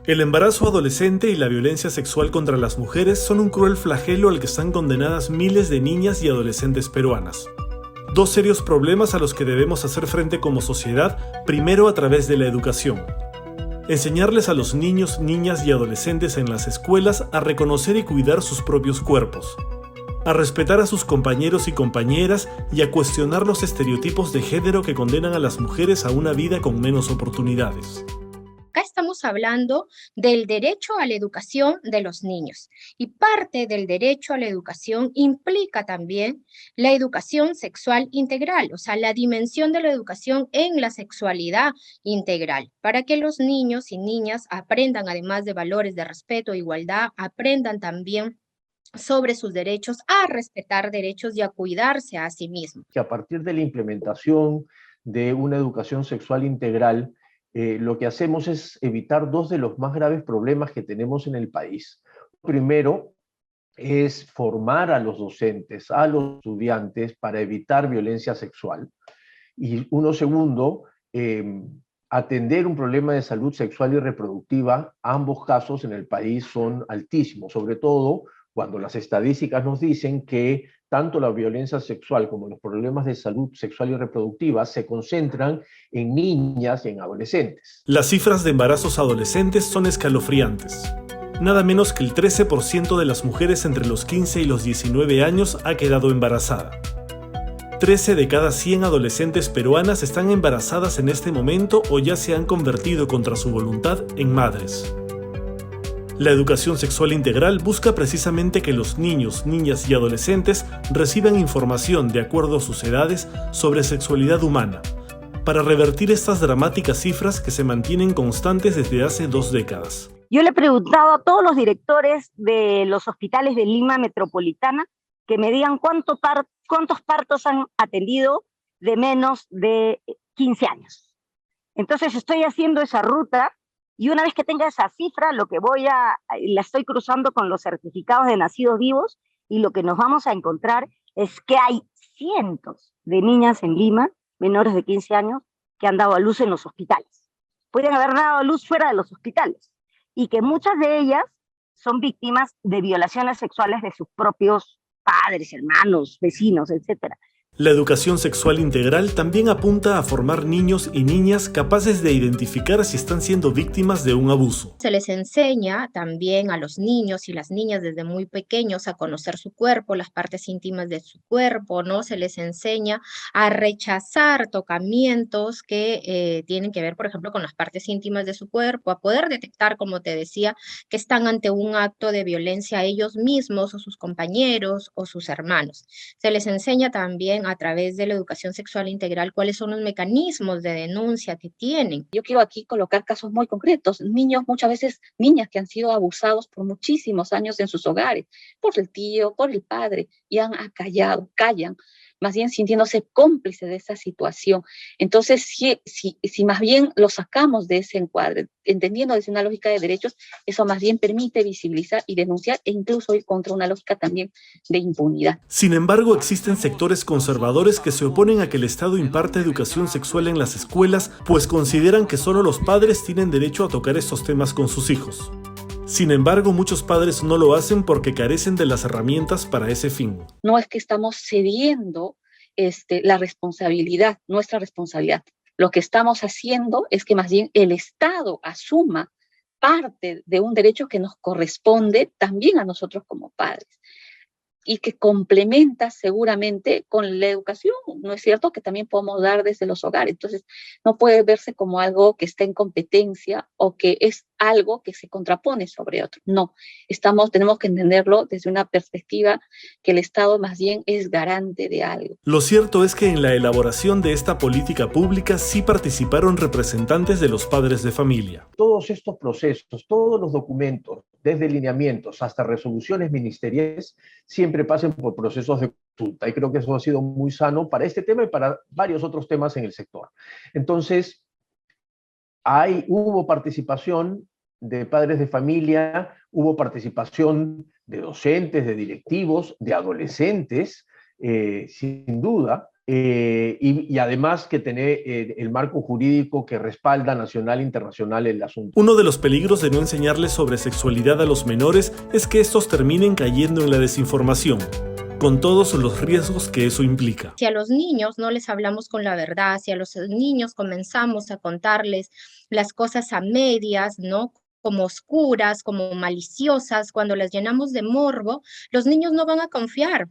El embarazo adolescente y la violencia sexual contra las mujeres son un cruel flagelo al que están condenadas miles de niñas y adolescentes peruanas. Dos serios problemas a los que debemos hacer frente como sociedad, primero a través de la educación. Enseñarles a los niños, niñas y adolescentes en las escuelas a reconocer y cuidar sus propios cuerpos, a respetar a sus compañeros y compañeras y a cuestionar los estereotipos de género que condenan a las mujeres a una vida con menos oportunidades. Acá estamos hablando del derecho a la educación de los niños y parte del derecho a la educación implica también la educación sexual integral, o sea, la dimensión de la educación en la sexualidad integral, para que los niños y niñas aprendan, además de valores de respeto e igualdad, aprendan también sobre sus derechos, a respetar derechos y a cuidarse a sí mismos. Que a partir de la implementación de una educación sexual integral, lo que hacemos es evitar dos de los más graves problemas que tenemos en el país. Primero, es formar a los docentes, a los estudiantes para evitar violencia sexual. Y uno segundo, atender un problema de salud sexual y reproductiva. Ambos casos en el país son altísimos, sobre todo cuando las estadísticas nos dicen que tanto la violencia sexual como los problemas de salud sexual y reproductiva se concentran en niñas y en adolescentes. Las cifras de embarazos adolescentes son escalofriantes. Nada menos que el 13% de las mujeres entre los 15 y los 19 años ha quedado embarazada. 13 de cada 100 adolescentes peruanas están embarazadas en este momento o ya se han convertido contra su voluntad en madres. La educación sexual integral busca precisamente que los niños, niñas y adolescentes reciban información de acuerdo a sus edades sobre sexualidad humana, para revertir estas dramáticas cifras que se mantienen constantes desde hace 2 décadas. Yo le he preguntado a todos los directores de los hospitales de Lima Metropolitana que me digan cuántos partos han atendido de menos de 15 años. Entonces estoy haciendo esa ruta y una vez que tenga esa cifra, la estoy cruzando con los certificados de nacidos vivos y lo que nos vamos a encontrar es que hay cientos de niñas en Lima, menores de 15 años, que han dado a luz en los hospitales. Pueden haber dado a luz fuera de los hospitales y que muchas de ellas son víctimas de violaciones sexuales de sus propios padres, hermanos, vecinos, etc. La educación sexual integral también apunta a formar niños y niñas capaces de identificar si están siendo víctimas de un abuso. Se les enseña también a los niños y las niñas desde muy pequeños a conocer su cuerpo, las partes íntimas de su cuerpo, ¿no? Se les enseña a rechazar tocamientos que tienen que ver, por ejemplo, con las partes íntimas de su cuerpo, a poder detectar, como te decía, que están ante un acto de violencia a ellos mismos o sus compañeros o sus hermanos. Se les enseña también a través de la educación sexual integral cuáles son los mecanismos de denuncia que tienen. Yo quiero aquí colocar casos muy concretos, niños, muchas veces niñas que han sido abusados por muchísimos años en sus hogares, por el tío, por el padre, y han acallado, callan, más bien sintiéndose cómplice de esa situación. Entonces, si más bien lo sacamos de ese encuadre, entendiendo desde una lógica de derechos, eso más bien permite visibilizar y denunciar e incluso ir contra una lógica también de impunidad. Sin embargo, existen sectores conservadores que se oponen a que el Estado imparta educación sexual en las escuelas, pues consideran que solo los padres tienen derecho a tocar estos temas con sus hijos. Sin embargo, muchos padres no lo hacen porque carecen de las herramientas para ese fin. No es que estamos cediendo la responsabilidad, nuestra responsabilidad. Lo que estamos haciendo es que más bien el Estado asuma parte de un derecho que nos corresponde también a nosotros como padres y que complementa seguramente con la educación, ¿no es cierto?, que también podemos dar desde los hogares. Entonces, no puede verse como algo que está en competencia o que es algo que se contrapone sobre otro. No, tenemos que entenderlo desde una perspectiva que el Estado más bien es garante de algo. Lo cierto es que en la elaboración de esta política pública sí participaron representantes de los padres de familia. Todos estos procesos, todos los documentos, desde lineamientos hasta resoluciones ministeriales, siempre pasen por procesos de consulta. Y creo que eso ha sido muy sano para este tema y para varios otros temas en el sector. Entonces, hubo participación de padres de familia, hubo participación de docentes, de directivos, de adolescentes, sin duda, y además que tener el marco jurídico que respalda nacional e internacional el asunto. Uno de los peligros de no enseñarles sobre sexualidad a los menores es que estos terminen cayendo en la desinformación, con todos los riesgos que eso implica. Si a los niños no les hablamos con la verdad, si a los niños comenzamos a contarles las cosas a medias, ¿no?, como oscuras, como maliciosas, cuando las llenamos de morbo, los niños no van a confiar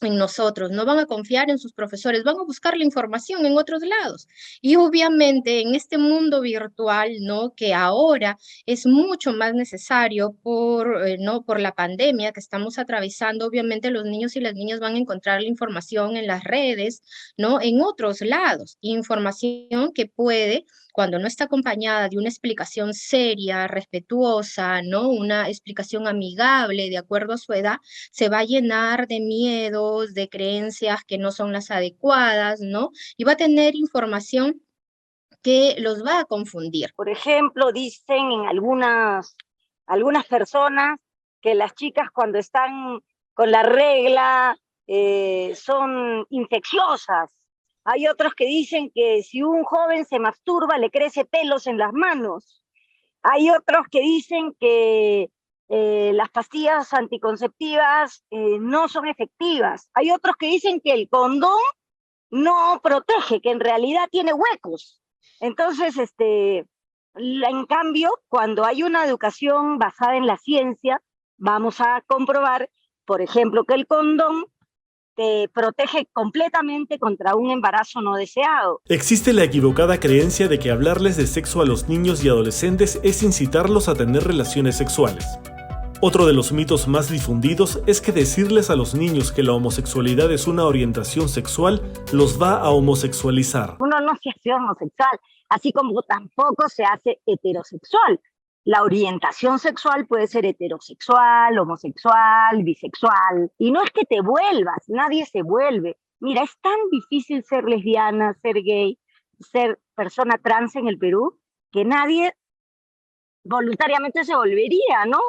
en nosotros, no van a confiar en sus profesores, van a buscar la información en otros lados. Y obviamente en este mundo virtual, ¿no?, que ahora es mucho más necesario ¿no?, por la pandemia que estamos atravesando, obviamente los niños y las niñas van a encontrar la información en las redes, ¿no?, en otros lados, información que puede, cuando no está acompañada de una explicación seria, respetuosa, ¿no?, una explicación amigable de acuerdo a su edad, se va a llenar de miedos, de creencias que no son las adecuadas, ¿no? Y va a tener información que los va a confundir. Por ejemplo, dicen en algunas personas que las chicas cuando están con la regla son infecciosas. Hay otros que dicen que si un joven se masturba le crece pelos en las manos. Hay otros que dicen que las pastillas anticonceptivas no son efectivas. Hay otros que dicen que el condón no protege, que en realidad tiene huecos. Entonces, en cambio, cuando hay una educación basada en la ciencia, vamos a comprobar, por ejemplo, que el condón te protege completamente contra un embarazo no deseado. Existe la equivocada creencia de que hablarles de sexo a los niños y adolescentes es incitarlos a tener relaciones sexuales. Otro de los mitos más difundidos es que decirles a los niños que la homosexualidad es una orientación sexual los va a homosexualizar. Uno no se hace homosexual, así como tampoco se hace heterosexual. La orientación sexual puede ser heterosexual, homosexual, bisexual. Y no es que te vuelvas, nadie se vuelve. Mira, es tan difícil ser lesbiana, ser gay, ser persona trans en el Perú, que nadie voluntariamente se volvería, ¿no?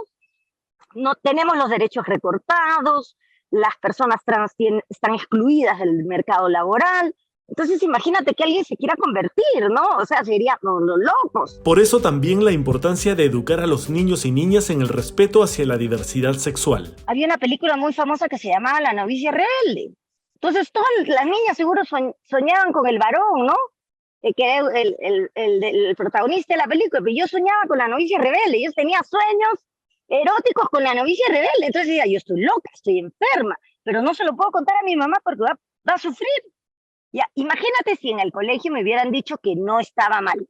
No tenemos los derechos recortados, las personas trans están excluidas del mercado laboral. Entonces imagínate que alguien se quiera convertir, ¿no? O sea, serían los locos. Por eso también la importancia de educar a los niños y niñas en el respeto hacia la diversidad sexual. Había una película muy famosa que se llamaba La novicia rebelde. Entonces todas las niñas seguro soñaban con el varón, ¿no? Que era el protagonista de la película. Pero yo soñaba con la novicia rebelde, yo tenía sueños eróticos con la novicia rebelde. Entonces decía, yo estoy loca, estoy enferma, pero no se lo puedo contar a mi mamá porque va a sufrir. Ya, imagínate si en el colegio me hubieran dicho que no estaba mal.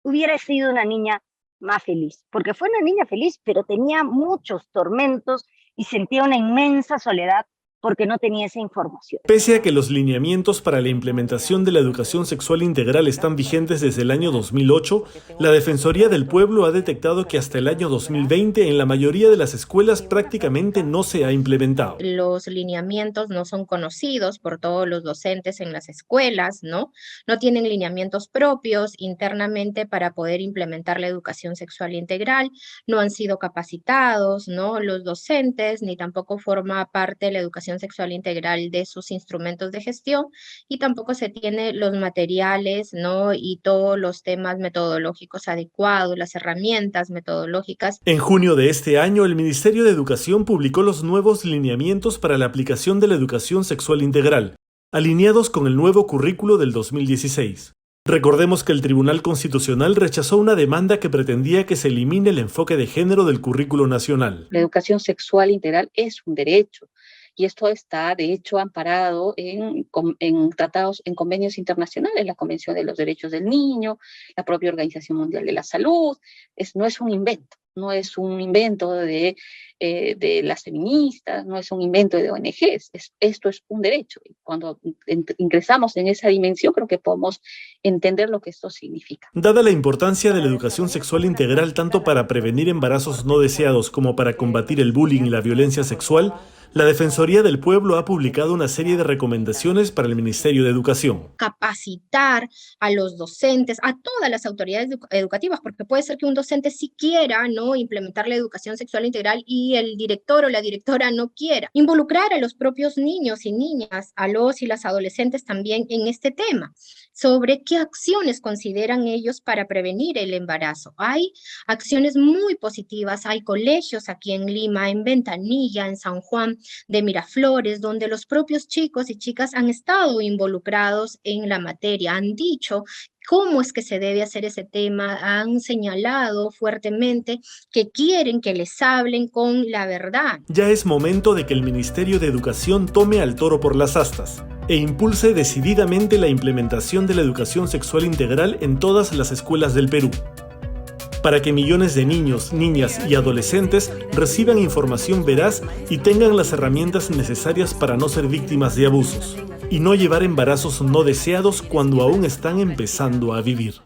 Hubiera sido una niña más feliz, porque fue una niña feliz, pero tenía muchos tormentos y sentía una inmensa soledad porque no tenía esa información. Pese a que los lineamientos para la implementación de la educación sexual integral están vigentes desde el año 2008, la Defensoría del Pueblo ha detectado que hasta el año 2020 en la mayoría de las escuelas prácticamente no se ha implementado. Los lineamientos no son conocidos por todos los docentes en las escuelas, ¿no? No tienen lineamientos propios internamente para poder implementar la educación sexual integral, no han sido capacitados, ¿no?, los docentes, ni tampoco forma parte de la educación sexual integral de sus instrumentos de gestión, y tampoco se tiene los materiales, ¿no?, y todos los temas metodológicos adecuados, las herramientas metodológicas. En junio de este año, el Ministerio de Educación publicó los nuevos lineamientos para la aplicación de la educación sexual integral, alineados con el nuevo currículo del 2016. Recordemos que el Tribunal Constitucional rechazó una demanda que pretendía que se elimine el enfoque de género del currículo nacional. La educación sexual integral es un derecho. Y esto está, de hecho, amparado en tratados, en convenios internacionales, la Convención de los Derechos del Niño, la propia Organización Mundial de la Salud. No es un invento, no es un invento de las feministas, no es un invento de ONGs, esto es un derecho. Y cuando ingresamos en esa dimensión, creo que podemos entender lo que esto significa. Dada la importancia de la educación sexual integral tanto para prevenir embarazos no deseados como para combatir el bullying y la violencia sexual, la Defensoría del Pueblo ha publicado una serie de recomendaciones para el Ministerio de Educación. Capacitar a los docentes, a todas las autoridades educativas, porque puede ser que un docente sí quiera, ¿no?, ¿no? Implementar la educación sexual integral y el director o la directora no quiera. Involucrar a los propios niños y niñas, a los y las adolescentes también en este tema, sobre qué acciones consideran ellos para prevenir el embarazo. Hay acciones muy positivas, hay colegios aquí en Lima, en Ventanilla, en San Juan de Miraflores, donde los propios chicos y chicas han estado involucrados en la materia, han dicho cómo es que se debe hacer ese tema, han señalado fuertemente que quieren que les hablen con la verdad. Ya es momento de que el Ministerio de Educación tome al toro por las astas e impulse decididamente la implementación de la educación sexual integral en todas las escuelas del Perú, para que millones de niños, niñas y adolescentes reciban información veraz y tengan las herramientas necesarias para no ser víctimas de abusos y no llevar embarazos no deseados cuando aún están empezando a vivir.